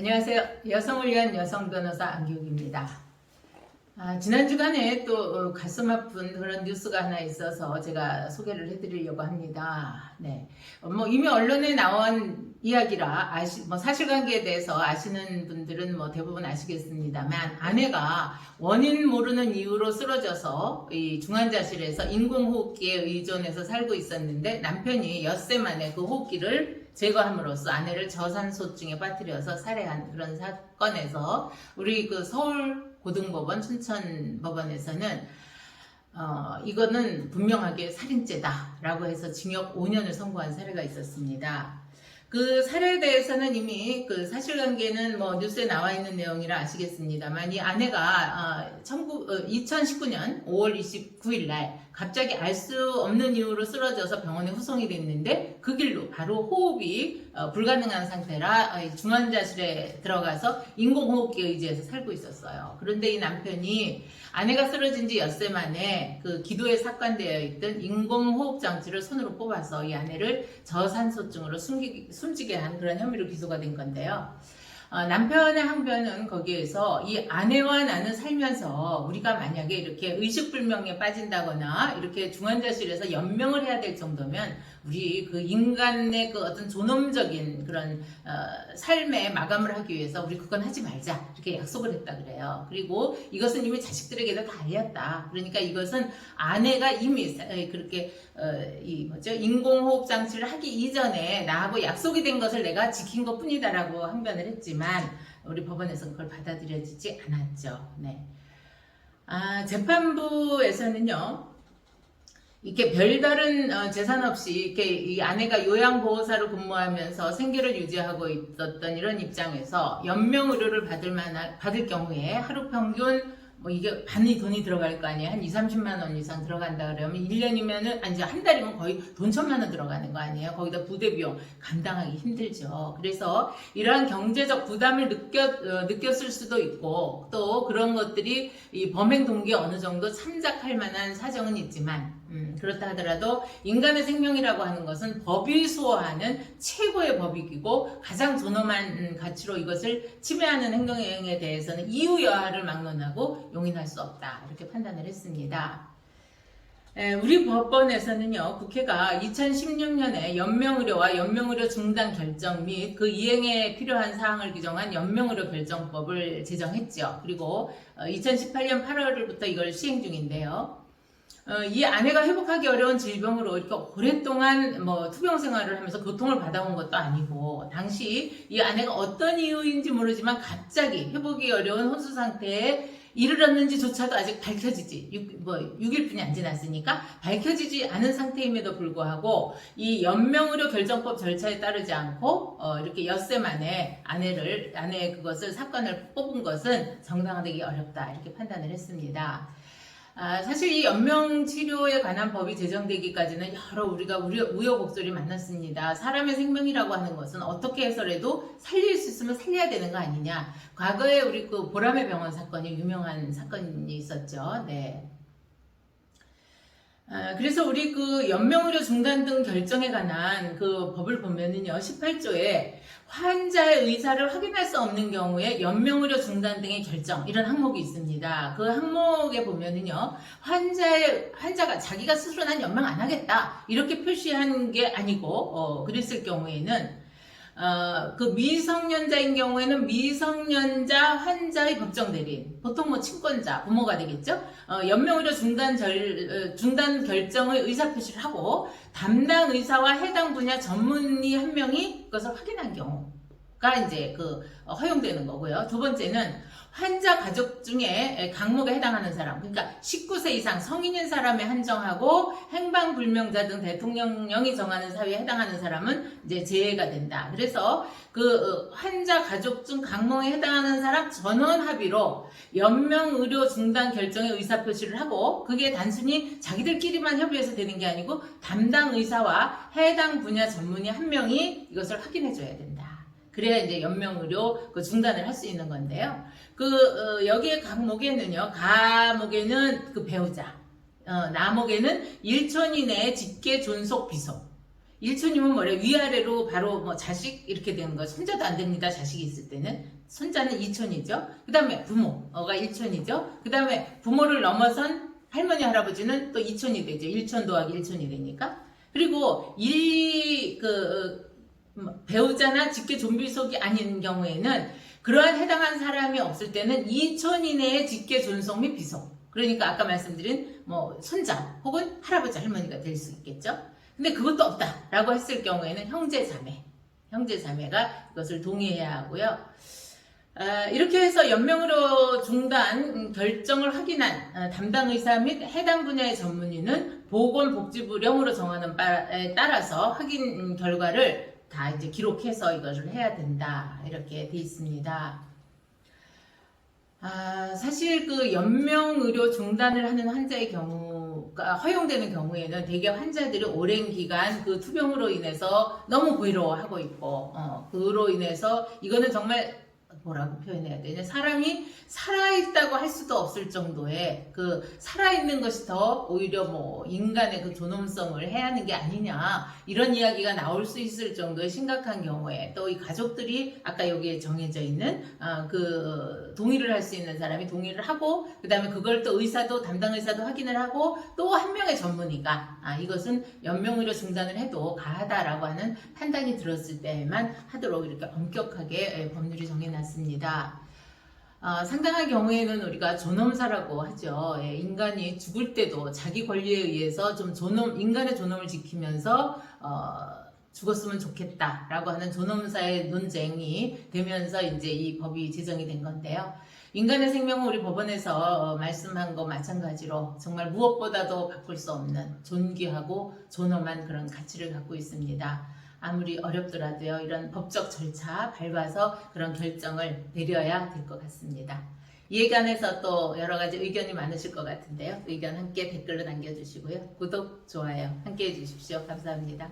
안녕하세요. 여성을 위한 여성 변호사 안기욱입니다. 지난 주간에 또 가슴 아픈 그런 뉴스가 하나 있어서 제가 소개를 해드리려고 합니다. 네, 이미 언론에 나온 이야기라 사실관계에 대해서 아시는 분들은 대부분 아시겠습니다만, 아내가 원인 모르는 이유로 쓰러져서 이 중환자실에서 인공호흡기에 의존해서 살고 있었는데, 남편이 엿새 만에 그 호흡기를 제거함으로써 아내를 저산소증에 빠뜨려서 살해한 그런 사건에서 우리 그 서울고등법원 춘천법원에서는 이거는 분명하게 살인죄다라고 해서 징역 5년을 선고한 사례가 있었습니다. 그 사례에 대해서는 이미 그 사실관계는 뉴스에 나와 있는 내용이라 아시겠습니다만, 이 아내가 2019년 5월 29일 날 갑자기 알 수 없는 이유로 쓰러져서 병원에 후송이 됐는데, 그 길로 바로 호흡이 불가능한 상태라 중환자실에 들어가서 인공호흡기에 의지해서 살고 있었어요. 그런데 이 남편이 아내가 쓰러진 지 엿새 만에 그 기도에 삭관되어 있던 인공호흡 장치를 손으로 뽑아서 이 아내를 저산소증으로 숨지게 한 그런 혐의로 기소가 된 건데요. 남편의 항변은 거기에서 이 아내와 나는 살면서 우리가 만약에 이렇게 의식불명에 빠진다거나 이렇게 중환자실에서 연명을 해야 될 정도면 우리 그 인간의 그 어떤 존엄적인 그런 삶의 마감을 하기 위해서 우리 그건 하지 말자 이렇게 약속을 했다 그래요. 그리고 이것은 이미 자식들에게도 다 알렸다. 그러니까 이것은 아내가 이미 그렇게 인공호흡 장치를 하기 이전에 나하고 약속이 된 것을 내가 지킨 것 뿐이다라고 항변을 했지만, 우리 법원에서는 그걸 받아들여지지 않았죠. 네. 재판부에서는요, 이렇게 별다른 재산 없이 이렇게 이 아내가 요양보호사로 근무하면서 생계를 유지하고 있었던 이런 입장에서 연명의료를 받을 경우에 하루 평균 이게 반이 돈이 들어갈 거 아니에요. 한 2~30만 원 이상 들어간다 그러면 1년이면은 이제 한 달이면 거의 돈 1,000만 원 들어가는 거 아니에요. 거기다 부대 비용 감당하기 힘들죠. 그래서 이러한 경제적 부담을 느꼈을 수도 있고, 또 그런 것들이 이 범행 동기에 어느 정도 참작할 만한 사정은 있지만, 그렇다 하더라도 인간의 생명이라고 하는 것은 법이 수호하는 최고의 법이고 가장 존엄한 가치로 이것을 침해하는 행동에 대해서는 이유 여하를 막론하고 용인할 수 없다, 이렇게 판단을 했습니다. 우리 법원에서는요, 국회가 2016년에 연명의료와 연명의료 중단 결정 및 그 이행에 필요한 사항을 규정한 연명의료 결정법을 제정했죠. 그리고 2018년 8월부터 이걸 시행 중인데요. 이 아내가 회복하기 어려운 질병으로 이렇게 오랫동안 투병 생활을 하면서 고통을 받아온 것도 아니고, 당시 이 아내가 어떤 이유인지 모르지만 갑자기 회복이 어려운 혼수 상태에 이르렀는지조차도 아직 밝혀지지 6일뿐이 안 지났으니까 밝혀지지 않은 상태임에도 불구하고 이 연명의료 결정법 절차에 따르지 않고 이렇게 엿새 만에 아내의 그것을 사건을 뽑은 것은 정당화되기 어렵다, 이렇게 판단을 했습니다. 사실 이 연명치료에 관한 법이 제정되기까지는 여러 우리가 우여곡절이 많았습니다. 사람의 생명이라고 하는 것은 어떻게 해서라도 살릴 수 있으면 살려야 되는 거 아니냐. 과거에 우리 그 보람의 병원 사건이 유명한 사건이 있었죠. 네. 그래서 우리 그 연명의료 중단 등 결정에 관한 그 법을 보면은요, 18조에 환자의 의사를 확인할 수 없는 경우에 연명의료 중단 등의 결정, 이런 항목이 있습니다. 그 항목에 보면은요, 환자가 자기가 스스로 난 연명 안 하겠다 이렇게 표시한 게 아니고, 그랬을 경우에는 그 미성년자인 경우에는 미성년자 환자의 법정 대리인, 보통 친권자, 부모가 되겠죠. 연명의료 중단 결정의 의사 표시를 하고 담당 의사와 해당 분야 전문의 한 명이 그것을 확인한 경우가 이제 허용되는 거고요. 두 번째는 환자 가족 중에 강목에 해당하는 사람, 그러니까 19세 이상 성인인 사람에 한정하고 행방불명자 등 대통령령이 정하는 사유에 해당하는 사람은 이제 제외가 된다. 그래서 그 환자 가족 중 강목에 해당하는 사람 전원 합의로 연명의료 중단 결정의 의사표시를 하고, 그게 단순히 자기들끼리만 협의해서 되는 게 아니고 담당 의사와 해당 분야 전문의 한 명이 이것을 확인해줘야 된다. 그래야 이제 연명의료 중단을 할 수 있는 건데요. 여기에 가목에는 그 배우자, 나목에는 1촌 이내의 직계 존속 비속, 일촌이면 뭐래? 위아래로 바로 뭐 자식 이렇게 되는 거. 손자도 안 됩니다. 자식이 있을 때는. 손자는 이촌이죠. 그 다음에 부모가 일촌이죠. 그 다음에 부모를 넘어선 할머니, 할아버지는 또 이촌이 되죠. 일촌 더하기 일촌이 되니까. 그리고 배우자나 직계 존비속이 아닌 경우에는 그러한 해당한 사람이 없을 때는 이촌 이내의 직계 존속 및 비속. 그러니까 아까 말씀드린 뭐 손자 혹은 할아버지, 할머니가 될 수 있겠죠. 근데 그것도 없다라고 했을 경우에는 형제자매가 이것을 동의해야 하고요. 이렇게 해서 연명으로 중단 결정을 확인한 담당 의사 및 해당 분야의 전문의는 보건복지부령으로 정하는 바에 따라서 확인 결과를 다 이제 기록해서 이것을 해야 된다. 이렇게 돼 있습니다. 사실 그 연명의료 중단을 하는 환자의 경우가 허용되는 경우에는 대개 환자들이 오랜 기간 그 투병으로 인해서 너무 괴로워하고 있고, 그로 인해서 이거는 정말 뭐라고 표현해야 되냐. 사람이 살아있다고 할 수도 없을 정도의 그 살아있는 것이 더 오히려 뭐 인간의 그 존엄성을 해하는 게 아니냐. 이런 이야기가 나올 수 있을 정도의 심각한 경우에 또 이 가족들이 아까 여기에 정해져 있는 그 동의를 할 수 있는 사람이 동의를 하고 그 다음에 그걸 또 담당 의사도 확인을 하고 또 한 명의 전문의가 이것은 연명의료 중단을 해도 가하다라고 하는 판단이 들었을 때만 하도록 이렇게 엄격하게 법률이 정해놨습니다. 상당한 경우에는 우리가 존엄사라고 하죠. 인간이 죽을 때도 자기 권리에 의해서 좀 인간의 존엄을 지키면서 죽었으면 좋겠다라고 하는 존엄사의 논쟁이 되면서 이제 이 법이 제정이 된 건데요. 인간의 생명은 우리 법원에서 말씀한 거 마찬가지로 정말 무엇보다도 바꿀 수 없는 존귀하고 존엄한 그런 가치를 갖고 있습니다. 아무리 어렵더라도요, 이런 법적 절차 밟아서 그런 결정을 내려야 될 것 같습니다. 이 얘기안에서 또 여러 가지 의견이 많으실 것 같은데요. 의견 함께 댓글로 남겨주시고요. 구독, 좋아요 함께 해주십시오. 감사합니다.